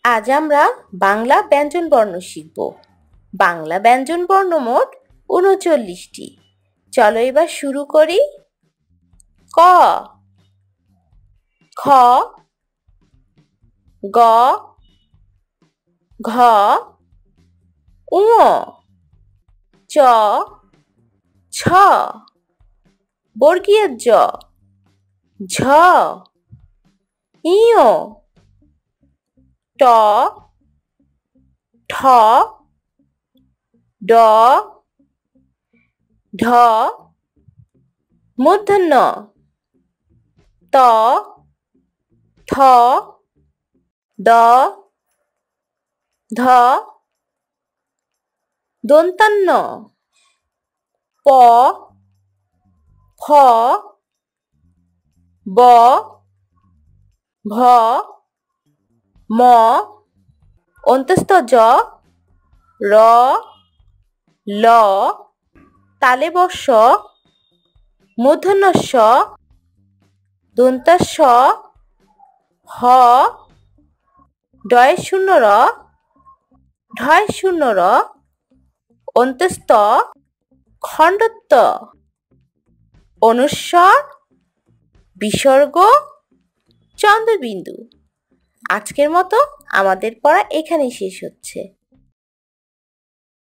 আজ আমরা বাংলা ব্যঞ্জনবর্ণ শিখব। বাংলা ব্যঞ্জনবর্ণ মোট ৩৯টি। চলো এবার শুরু করি। ক, খ, গ, ঘ, ঙ, চ, ছ, বর্গীয় জ, ঝ, ঞ, ট, ঠ, ড, ঢ, মূর্ধন্য ত, থ, দ, ধ, দন্তান্ন প, ফ, ব, ভ, ম, অন্তস্থ জ, র, ল, তালে বর্ষ, মূর্ধন্য ষ, দন্তাস, হ, ডয় শূন্য র, ঢয় শূন্য র, অন্তস্থ খণ্ডত্ব, অনুস্বর, বিসর্গ, চন্দ্রবিন্দু। আজকের মতো আমাদের পড়া এখানেই শেষ হচ্ছে।